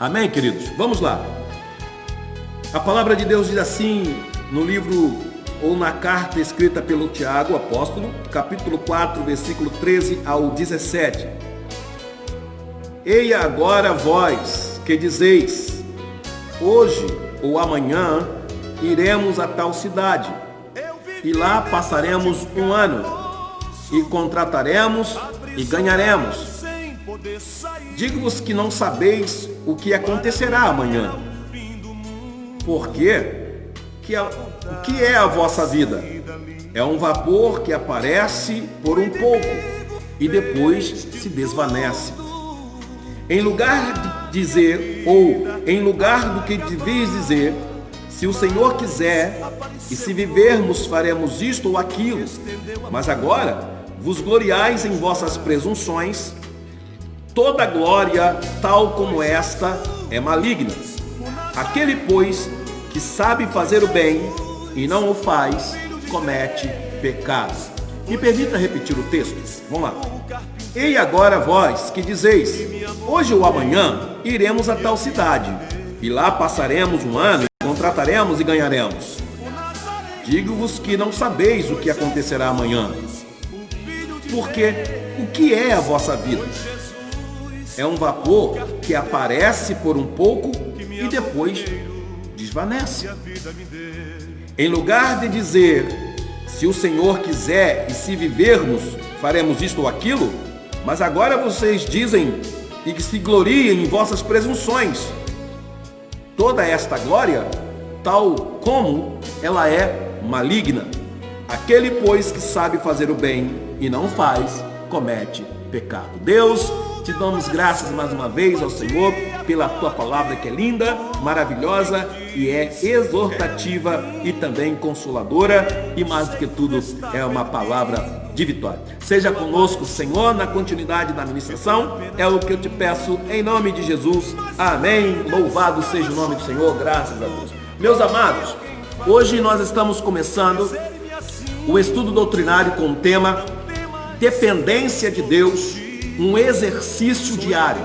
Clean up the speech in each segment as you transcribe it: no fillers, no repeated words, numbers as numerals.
Amém, queridos? Vamos lá. A palavra de Deus diz assim no livro ou na carta escrita pelo Tiago, apóstolo, capítulo 4, versículo 13 ao 17. Eia agora vós que dizeis, hoje ou amanhã iremos a tal cidade, e lá passaremos um ano, e contrataremos e ganharemos. Digo-vos que não sabeis o que acontecerá amanhã. Porque o que é a vossa vida? É um vapor que aparece por um pouco e depois se desvanece. Em lugar de dizer, ou em lugar do que deveis dizer, se o Senhor quiser, e se vivermos, faremos isto ou aquilo. Mas agora vos gloriais em vossas presunções. Toda glória, tal como esta, é maligna. Aquele, pois, que sabe fazer o bem e não o faz, comete pecado. Me permita repetir o texto. Vamos lá. Ei agora vós que dizeis, hoje ou amanhã iremos a tal cidade, e lá passaremos um ano, contrataremos e ganharemos. Digo-vos que não sabeis o que acontecerá amanhã. Porque o que é a vossa vida? É um vapor que aparece por um pouco e depois desvanece. Em lugar de dizer, se o Senhor quiser e se vivermos, faremos isto ou aquilo, mas agora vocês dizem e que se gloriem em vossas presunções. Toda esta glória, tal como ela é maligna. Aquele, pois, que sabe fazer o bem e não faz, comete pecado. Deus, te damos graças mais uma vez ao Senhor pela tua palavra que é linda, maravilhosa e é exortativa e também consoladora e mais do que tudo é uma palavra de vitória. Seja conosco, Senhor, na continuidade da ministração, é o que eu te peço em nome de Jesus. Amém. Louvado seja o nome do Senhor, graças a Deus. Meus amados, hoje nós estamos começando o estudo doutrinário com o tema Dependência de Deus, um exercício diário.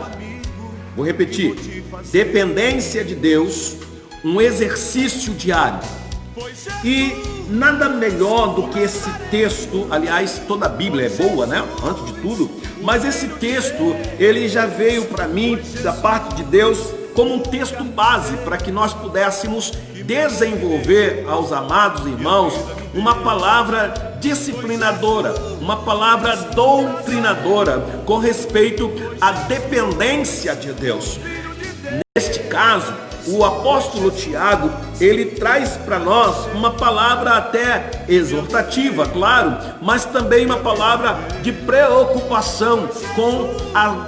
Vou repetir. Dependência de Deus, um exercício diário. E nada melhor do que esse texto, aliás, toda a Bíblia é boa, né? Antes de tudo, mas esse texto, ele já veio para mim, da parte de Deus, como um texto base para que nós pudéssemos desenvolver aos amados irmãos uma palavra disciplinadora, uma palavra doutrinadora com respeito à dependência de Deus. Neste caso, o apóstolo Tiago, ele traz para nós uma palavra até exortativa, claro, mas também uma palavra de preocupação com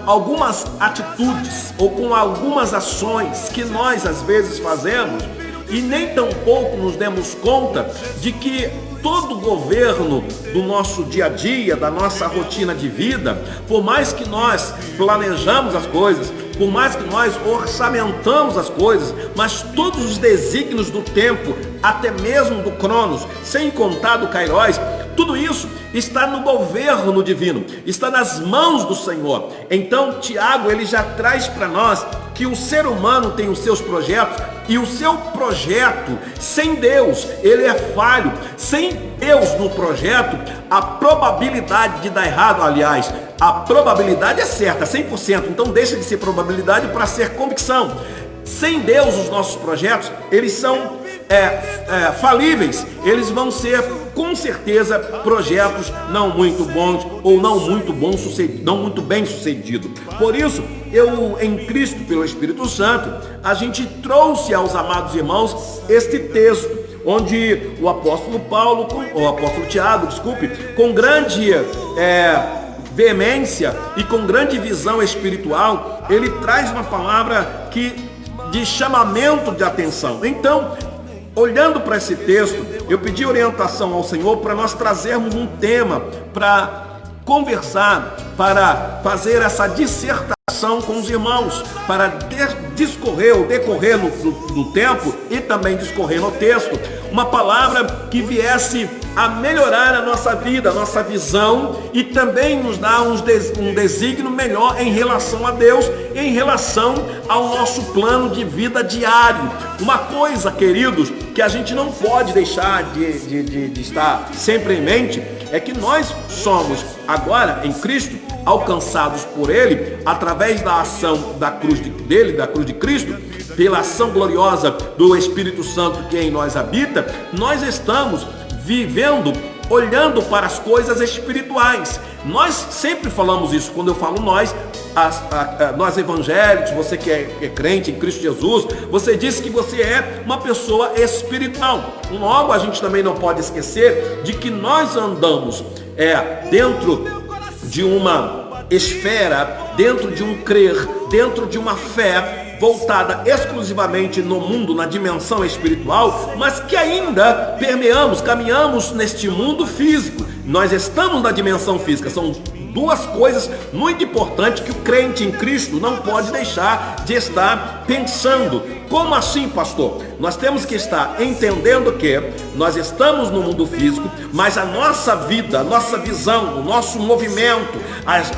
algumas atitudes ou com algumas ações que nós às vezes fazemos e nem tão pouco nos demos conta de que todo o governo do nosso dia a dia, da nossa rotina de vida, por mais que nós planejamos as coisas, por mais que nós orçamentamos as coisas, mas todos os desígnios do tempo, até mesmo do Cronos, sem contar do Kairos, tudo isso está no governo divino, está nas mãos do Senhor. Então Tiago, ele já traz para nós que o ser humano tem os seus projetos e o seu projeto sem Deus, ele é falho. Sem Deus no projeto, a probabilidade de dar errado, aliás, a probabilidade é certa, 100%, então deixa de ser probabilidade para ser convicção. Sem Deus, os nossos projetos, eles são falíveis, eles vão ser com certeza projetos não muito bons ou não muito bem sucedidos. Por isso, eu em Cristo, pelo Espírito Santo, a gente trouxe aos amados irmãos este texto, onde o apóstolo Tiago, com grande veemência e com grande visão espiritual, ele traz uma palavra de chamamento de atenção. Então, olhando para esse texto, eu pedi orientação ao Senhor para nós trazermos um tema para conversar, para fazer essa dissertação com os irmãos, para decorrer no tempo e também discorrer no texto, uma palavra que viesse a melhorar a nossa vida, a nossa visão, e também nos dá um desígnio melhor em relação a Deus, em relação ao nosso plano de vida diário. Uma coisa, queridos, que a gente não pode deixar de estar sempre em mente, é que nós somos agora em Cristo, alcançados por Ele, através da ação da cruz dele, da cruz de Cristo, pela ação gloriosa do Espírito Santo que em nós habita. Nós estamos vivendo, olhando para as coisas espirituais. Nós sempre falamos isso. Quando eu falo nós evangélicos, você que é crente em Cristo Jesus, você disse que você é uma pessoa espiritual. Logo, a gente também não pode esquecer de que nós andamos dentro de uma esfera, dentro de um crer, dentro de uma fé voltada exclusivamente no mundo, na dimensão espiritual, mas que ainda caminhamos neste mundo físico. Nós estamos na dimensão física. São duas coisas muito importantes que o crente em Cristo não pode deixar de estar pensando. Como assim, pastor? Nós temos que estar entendendo que nós estamos no mundo físico, mas a nossa vida, a nossa visão, o nosso movimento,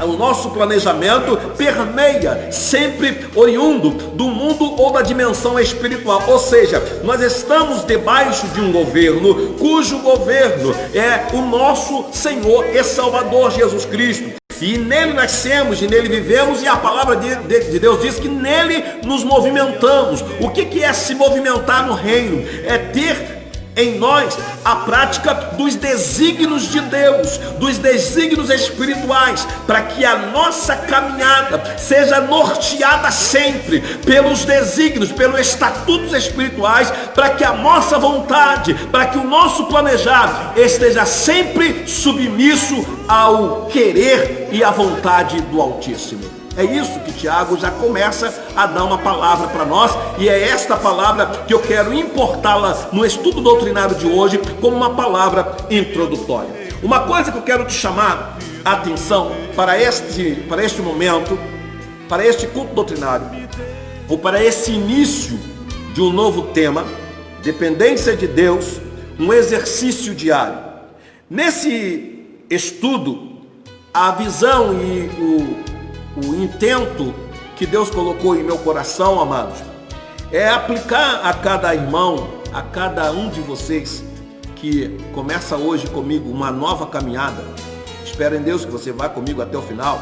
o nosso planejamento permeia sempre oriundo do mundo ou da dimensão espiritual. Ou seja, nós estamos debaixo de um governo cujo governo é o nosso Senhor e Salvador Jesus Cristo. E nele nascemos, e nele vivemos, e a palavra de Deus diz que nele nos movimentamos. O que é se movimentar no reino? É ter em nós a prática dos desígnios de Deus, dos desígnios espirituais, para que a nossa caminhada seja norteada sempre pelos desígnios, pelos estatutos espirituais, para que a nossa vontade, para que o nosso planejar esteja sempre submisso ao querer e à vontade do Altíssimo. É isso que Tiago já começa a dar uma palavra para nós, e é esta palavra que eu quero importá-la no estudo doutrinário de hoje como uma palavra introdutória. Uma coisa que eu quero te chamar a atenção para este momento, para este culto doutrinário, ou para esse início de um novo tema, dependência de Deus, um exercício diário. Nesse estudo, a visão e o intento que Deus colocou em meu coração, amados, é aplicar a cada irmão, a cada um de vocês que começa hoje comigo uma nova caminhada. Espero em Deus que você vá comigo até o final,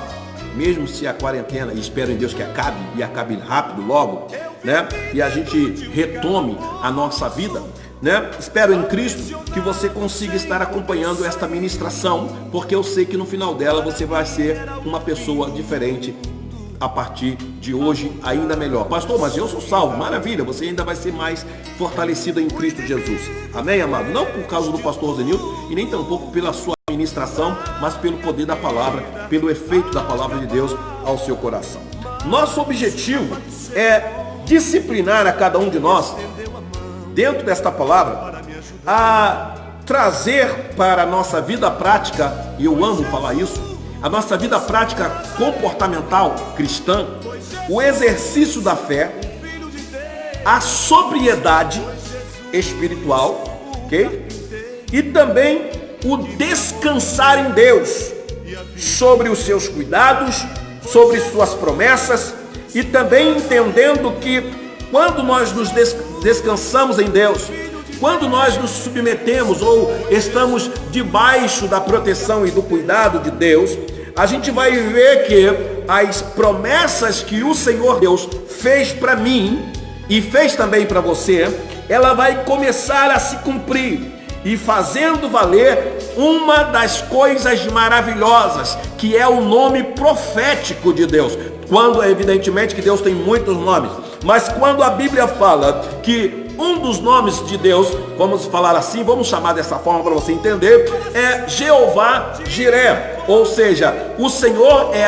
mesmo se a quarentena, e espero em Deus que acabe rápido logo, né? E a gente retome a nossa vida, né? Espero em Cristo que você consiga estar acompanhando esta ministração, porque eu sei que no final dela você vai ser uma pessoa diferente a partir de hoje, ainda melhor. Pastor, mas eu sou salvo. Maravilha, você ainda vai ser mais fortalecido em Cristo Jesus. Amém, amado? Não por causa do pastor Zenilton e nem tampouco pela sua ministração, mas pelo poder da palavra, pelo efeito da palavra de Deus ao seu coração. Nosso objetivo é disciplinar a cada um de nós, dentro desta palavra, a trazer para a nossa vida prática, e eu amo falar isso, a nossa vida prática comportamental cristã, o exercício da fé, a sobriedade espiritual, ok? E também o descansar em Deus, sobre os seus cuidados, sobre suas promessas, e também entendendo que quando nós nos descansamos em Deus, quando nós nos submetemos ou estamos debaixo da proteção e do cuidado de Deus, a gente vai ver que as promessas que o Senhor Deus fez para mim e fez também para você, ela vai começar a se cumprir e fazendo valer uma das coisas maravilhosas, que é o nome profético de Deus. Quando, evidentemente, que Deus tem muitos nomes, mas quando a Bíblia fala que um dos nomes de Deus, vamos falar assim, vamos chamar dessa forma para você entender, é Jeová Jiré, ou seja, o Senhor é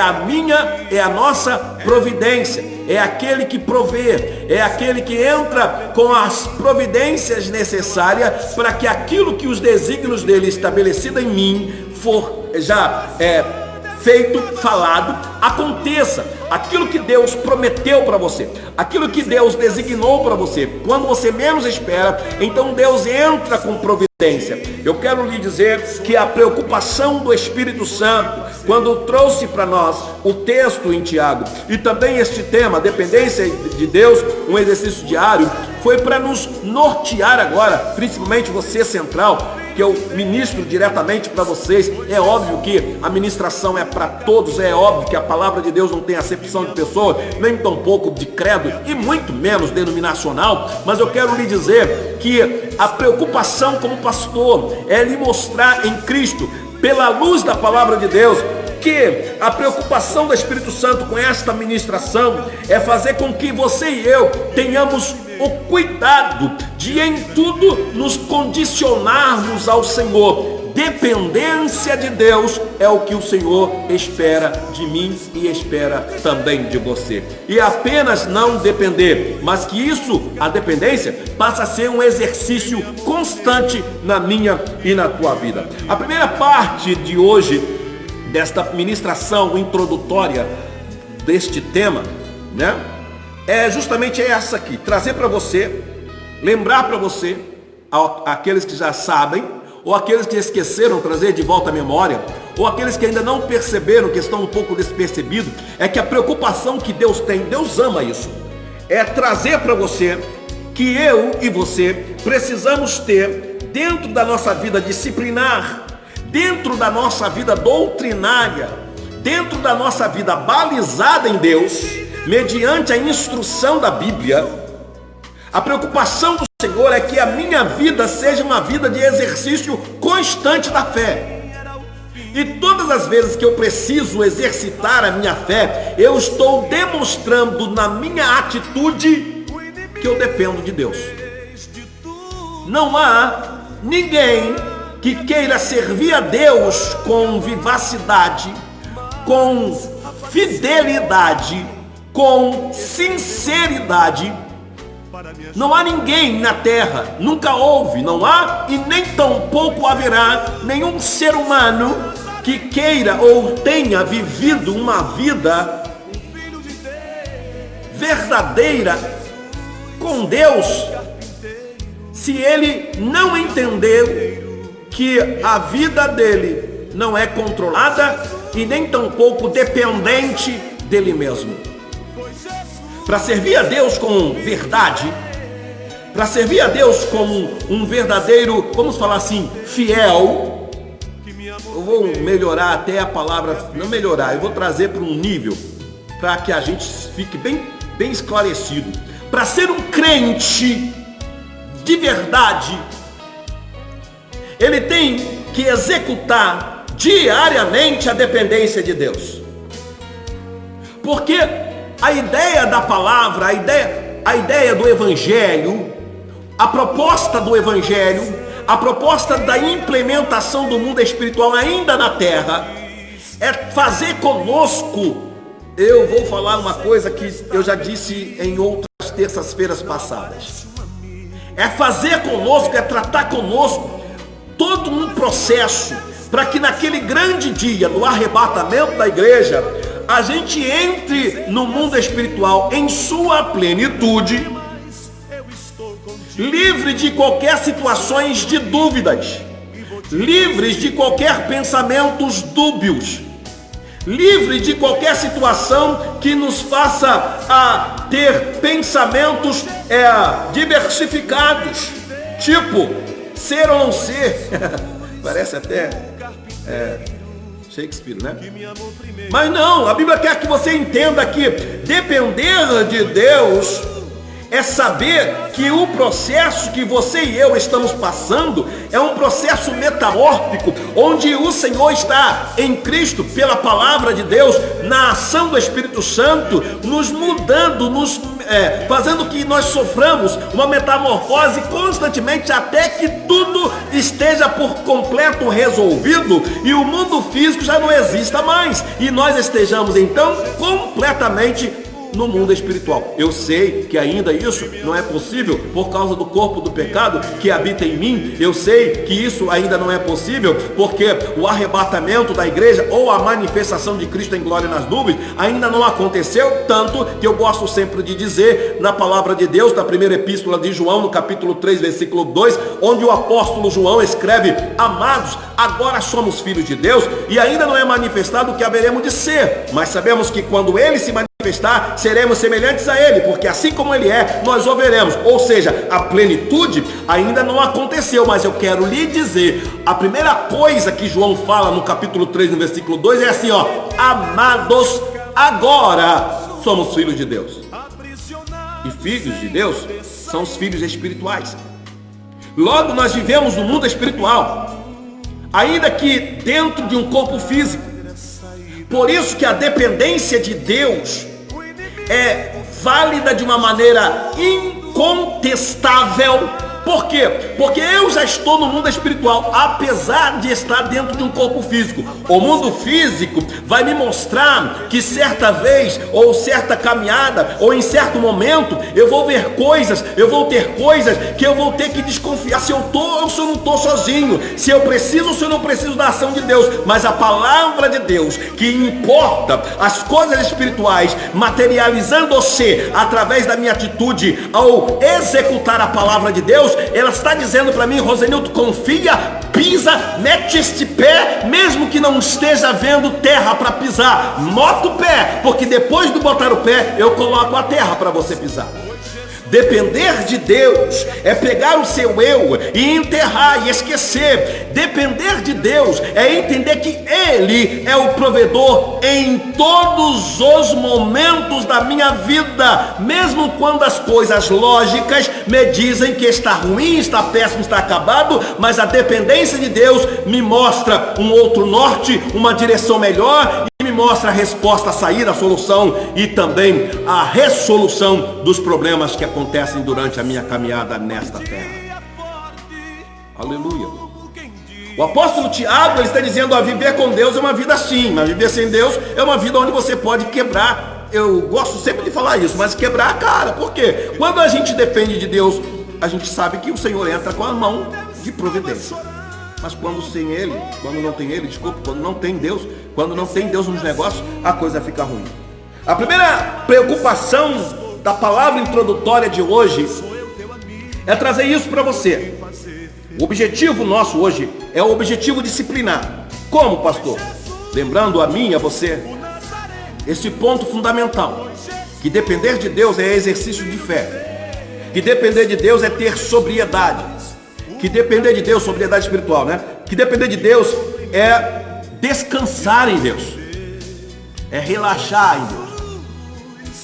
a nossa providência, é aquele que provê, é aquele que entra com as providências necessárias para que aquilo que os desígnios dele estabelecido em mim for já feito, falado, aconteça. Aquilo que Deus prometeu para você, aquilo que Deus designou para você, quando você menos espera, então Deus entra com providência. Eu quero lhe dizer que a preocupação do Espírito Santo, quando trouxe para nós o texto em Tiago, e também este tema, dependência de Deus, um exercício diário, foi para nos nortear agora, principalmente você central, que eu ministro diretamente para vocês. É óbvio que a ministração é para todos, é óbvio que a palavra de Deus não tem acepção de pessoa, nem tampouco de credo, e muito menos denominacional, mas eu quero lhe dizer que a preocupação como pastor é lhe mostrar em Cristo, pela luz da palavra de Deus, que a preocupação do Espírito Santo com esta ministração é fazer com que você e eu tenhamos o cuidado de em tudo nos condicionarmos ao Senhor. Dependência de Deus é o que o Senhor espera de mim e espera também de você. E apenas não depender, mas que isso, a dependência, passa a ser um exercício constante na minha e na tua vida. A primeira parte de hoje, desta ministração introdutória deste tema, né, é justamente essa aqui: trazer para você, lembrar para você, aqueles que já sabem, ou aqueles que esqueceram, trazer de volta à memória, ou aqueles que ainda não perceberam, que estão um pouco despercebidos, é que a preocupação que Deus tem, Deus ama isso, é trazer para você que eu e você precisamos ter dentro da nossa vida disciplinar, dentro da nossa vida doutrinária, dentro da nossa vida balizada em Deus, mediante a instrução da Bíblia. A preocupação do Senhor é que a minha vida seja uma vida de exercício constante da fé. E todas as vezes que eu preciso exercitar a minha fé, eu estou demonstrando na minha atitude que eu dependo de Deus. Não há ninguém que queira servir a Deus com vivacidade, com fidelidade, com sinceridade. Não há ninguém na terra, nunca houve, não há e nem tampouco haverá nenhum ser humano que queira ou tenha vivido uma vida verdadeira com Deus, se ele não entendeu que a vida dele não é controlada e nem tampouco dependente dele mesmo. Para servir a Deus com verdade, para servir a Deus como um verdadeiro, vamos falar assim, fiel, eu vou melhorar até a palavra, não melhorar, eu vou trazer para um nível, para que a gente fique bem esclarecido. Para ser um crente de verdade, ele tem que executar diariamente a dependência de Deus. Porque a ideia da palavra, a ideia do Evangelho, a proposta do Evangelho, a proposta da implementação do mundo espiritual ainda na terra, é fazer conosco, eu vou falar uma coisa que eu já disse em outras terças-feiras passadas, é fazer conosco, é tratar conosco todo um processo para que naquele grande dia do arrebatamento da igreja, a gente entre no mundo espiritual em sua plenitude, livre de qualquer situações de dúvidas, livres de qualquer pensamentos dúbios, livre de qualquer situação que nos faça a ter pensamentos diversificados, tipo ser ou não ser. Parece até Shakespeare, né? Mas não, a Bíblia quer que você entenda que depender de Deus é saber que o processo que você e eu estamos passando é um processo metamórfico, onde o Senhor está em Cristo, pela palavra de Deus, na ação do Espírito Santo, nos mudando, fazendo que nós soframos uma metamorfose constantemente, até que tudo esteja por completo resolvido e o mundo físico já não exista mais, e nós estejamos então completamente no mundo espiritual. Eu sei que ainda isso não é possível por causa do corpo do pecado que habita em mim. Eu sei que isso ainda não é possível porque o arrebatamento da igreja ou a manifestação de Cristo em glória nas nuvens ainda não aconteceu, tanto que eu gosto sempre de dizer na palavra de Deus, na primeira epístola de João, no capítulo 3, versículo 2, onde o apóstolo João escreve: amados, agora somos filhos de Deus e ainda não é manifestado o que haveremos de ser, mas sabemos que quando ele se manifestar, seremos semelhantes a ele, porque assim como ele é, nós o veremos. Ou seja, a plenitude ainda não aconteceu, mas eu quero lhe dizer, a primeira coisa que João fala no capítulo 3, no versículo 2 é assim, ó: amados, agora somos filhos de Deus. E filhos de Deus são os filhos espirituais. Logo, nós vivemos no mundo espiritual, ainda que dentro de um corpo físico. Por isso que a dependência de Deus é válida de uma maneira incontestável. Por quê? Porque eu já estou no mundo espiritual, apesar de estar dentro de um corpo físico. O mundo físico vai me mostrar que certa vez, ou certa caminhada, ou em certo momento, eu vou ver coisas, eu vou ter coisas que eu vou ter que desconfiar se eu estou ou se eu não estou sozinho, se eu preciso ou se eu não preciso da ação de Deus. Mas a palavra de Deus, que importa as coisas espirituais, materializando-se através da minha atitude ao executar a palavra de Deus, ela está dizendo para mim: Rosenilton, confia, pisa, mete este pé, mesmo que não esteja vendo terra para pisar, bota o pé, porque depois de botar o pé, eu coloco a terra para você pisar. Depender de Deus é pegar o seu eu e enterrar e esquecer. Depender de Deus é entender que Ele é o provedor em todos os momentos da minha vida, mesmo quando as coisas lógicas me dizem que está ruim, está péssimo, está acabado, mas a dependência de Deus me mostra um outro norte, uma direção melhor, e me mostra a resposta, a saída, a solução e também a resolução dos problemas que acontecem durante a minha caminhada nesta terra. Aleluia. O apóstolo Tiago, ele está dizendo: a viver com Deus é uma vida assim, mas viver sem Deus é uma vida onde você pode quebrar. Eu gosto sempre de falar isso, mas quebrar a cara. Por quê? Quando a gente depende de Deus, a gente sabe que o Senhor entra com a mão de providência. Mas quando sem Ele, quando não tem Ele, quando não tem Deus, quando não tem Deus nos negócios, a coisa fica ruim. A primeira preocupação da palavra introdutória de hoje é trazer isso para você. O objetivo nosso hoje é o objetivo disciplinar. Como, pastor? Lembrando a mim e a você esse ponto fundamental, que depender de Deus é exercício de fé, que depender de Deus é ter sobriedade, que depender de Deus, sobriedade espiritual, né? Que depender de Deus é descansar em Deus, é relaxar em Deus,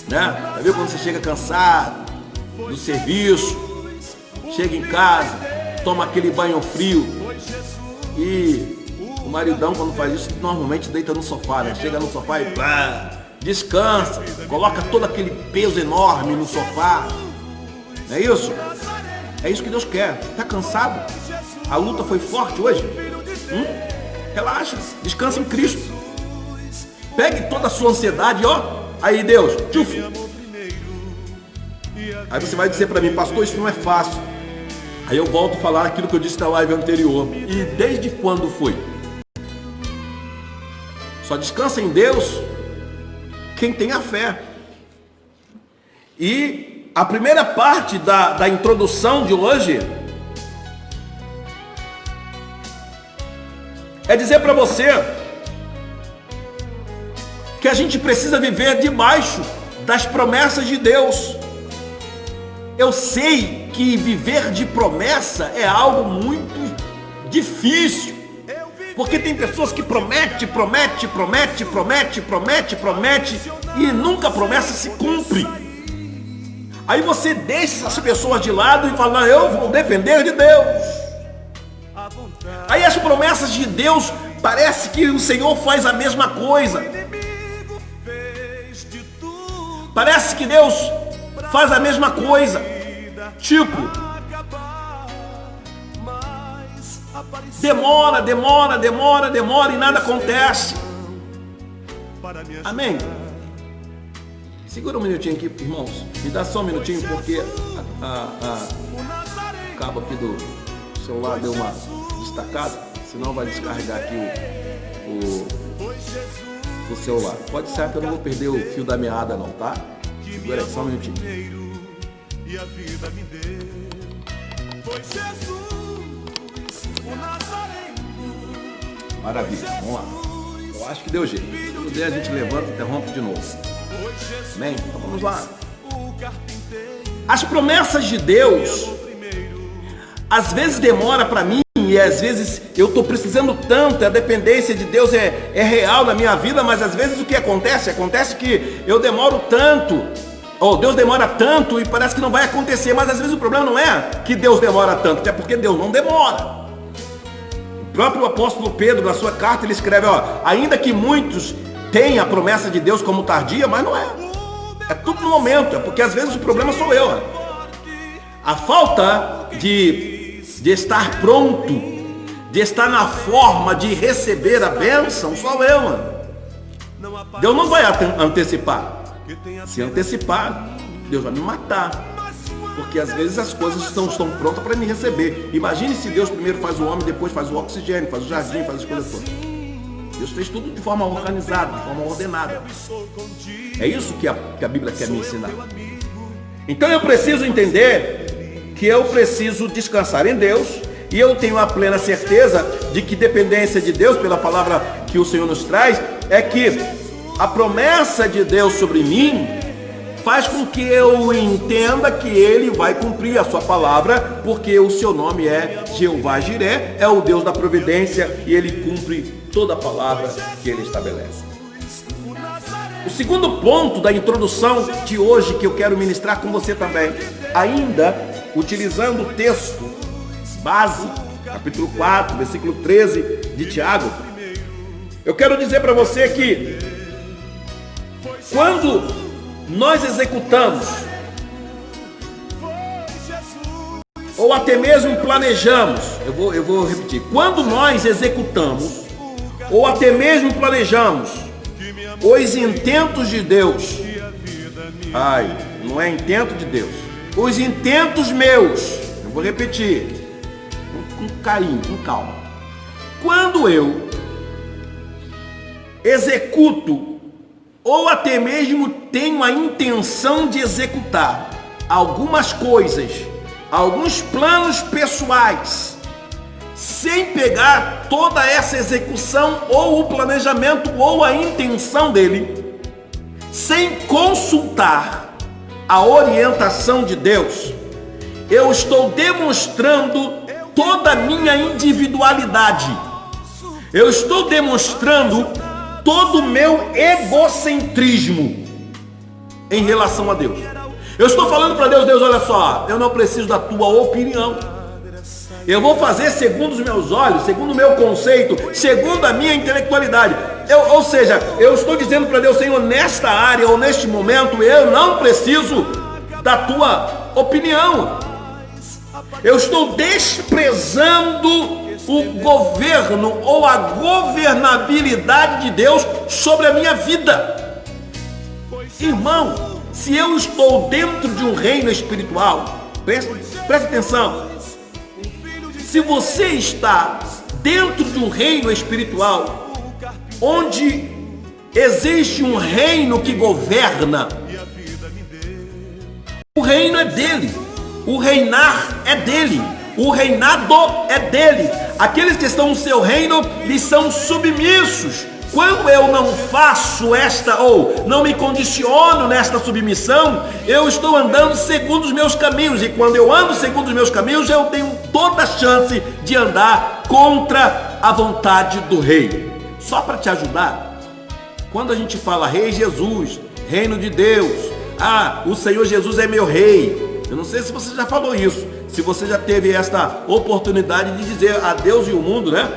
né? Já viu quando você chega cansado do serviço, chega em casa, toma aquele banho frio e o maridão, quando faz isso, normalmente deita no sofá, né? Chega no sofá e descansa, coloca todo aquele peso enorme no sofá, não é isso? É isso que Deus quer. Está cansado? A luta foi forte hoje? Relaxa, descansa em Cristo. Pegue toda a sua ansiedade, ó. Aí Deus, tchuf. Aí você vai dizer para mim: pastor, isso não é fácil. Aí eu volto a falar aquilo que eu disse na live anterior. E desde quando foi? Só descansa em Deus quem tem a fé. E a primeira parte da introdução de hoje é dizer para você que a gente precisa viver debaixo das promessas de Deus. Eu sei que viver de promessa é algo muito difícil, porque tem pessoas que promete e nunca a promessa se cumpre. Aí você deixa essas pessoas de lado e fala: não, eu vou depender de Deus. Aí as promessas de Deus, parece que o Senhor faz a mesma coisa. Parece que Deus faz a mesma coisa. Tipo, demora e nada acontece. Amém? Segura um minutinho aqui, irmãos. Me dá só um minutinho, porque o cabo aqui do celular deu uma destacada. Senão vai descarregar aqui o celular. Pode ser que eu não vou perder o fio da meada não, tá? Segura aí, só um minutinho. E a vida me deu. Foi Jesus, o Nazareno. Maravilha, vamos lá. Eu acho que deu jeito. Se puder, a gente levanta e interrompe de novo. Amém? Então vamos lá. As promessas de Deus às vezes demora para mim, e às vezes eu estou precisando tanto, a dependência de Deus é real na minha vida, mas às vezes o que acontece? Acontece que eu demoro tanto, ou Deus demora tanto e parece que não vai acontecer, mas às vezes o problema não é que Deus demora tanto, até porque Deus não demora. O próprio apóstolo Pedro, na sua carta, ele escreve, ainda que muitos tenham a promessa de Deus como tardia, mas não é. É tudo no momento, é porque às vezes o problema sou eu. A falta de estar pronto, de estar na forma de receber a bênção, sou eu, mano. Deus não vai antecipar. Se antecipar, Deus vai me matar. Porque às vezes as coisas não estão prontas para me receber. Imagine se Deus primeiro faz o homem, depois faz o oxigênio, faz o jardim, faz as coisas todas. Deus fez tudo de forma organizada, de forma ordenada. É isso que a Bíblia quer me ensinar. Então eu preciso entender que eu preciso descansar em Deus, e eu tenho a plena certeza de que dependência de Deus, pela palavra que o Senhor nos traz, é que a promessa de Deus sobre mim faz com que eu entenda que Ele vai cumprir a sua palavra, porque o seu nome é Jeová Jiré, é o Deus da providência, e Ele cumpre toda a palavra que Ele estabelece. O segundo ponto da introdução de hoje que eu quero ministrar com você também, ainda utilizando o texto base, capítulo 4, versículo 13 de Tiago, eu quero dizer para você que quando nós executamos, ou até mesmo planejamos, eu vou repetir, quando nós executamos, ou até mesmo planejamos os intentos de Deus, não é intento de Deus, os intentos meus, eu vou repetir, com carinho, com calma. Quando eu executo, ou até mesmo tenho a intenção de executar algumas coisas, alguns planos pessoais, sem pegar toda essa execução, ou o planejamento, ou a intenção dele, sem consultar a orientação de Deus, eu estou demonstrando toda a minha individualidade, eu estou demonstrando todo o meu egocentrismo em relação a Deus. Eu estou falando para Deus, Deus, olha só, eu não preciso da tua opinião, eu vou fazer segundo os meus olhos, segundo o meu conceito, segundo a minha intelectualidade. Ou seja, eu estou dizendo para Deus, Senhor, nesta área ou neste momento, eu não preciso da tua opinião. Eu estou desprezando o governo ou a governabilidade de Deus sobre a minha vida. Irmão, se eu estou dentro de um reino espiritual, preste atenção, se você está dentro de um reino espiritual, onde existe um reino que governa, o reino é dele, o reinar é dele, o reinado é dele. Aqueles que estão no seu reino lhes são submissos. Quando eu não faço ou não me condiciono nesta submissão, eu estou andando segundo os meus caminhos, e quando eu ando segundo os meus caminhos, eu tenho toda a chance de andar contra a vontade do rei. Só para te ajudar, quando a gente fala Rei Jesus, Reino de Deus, o Senhor Jesus é meu rei, eu não sei se você já falou isso, se você já teve esta oportunidade de dizer a Deus e o mundo, né,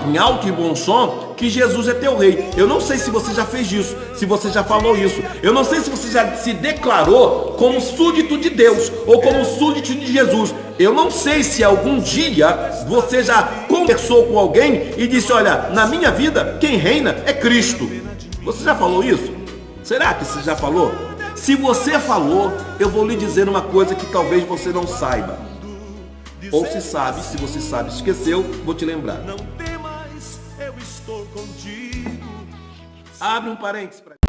em alto e bom som, que Jesus é teu rei. Eu não sei se você já fez isso, se você já falou isso. Eu não sei se você já se declarou como súdito de Deus ou como súdito de Jesus. Eu não sei se algum dia você já conversou com alguém e disse, olha, na minha vida quem reina é Cristo. Você já falou isso? Será que você já falou? Se você falou, eu vou lhe dizer uma coisa que talvez você não saiba. Ou se sabe, se você sabe, esqueceu, vou te lembrar. Não temas, eu estou contigo. Abre um parênteses para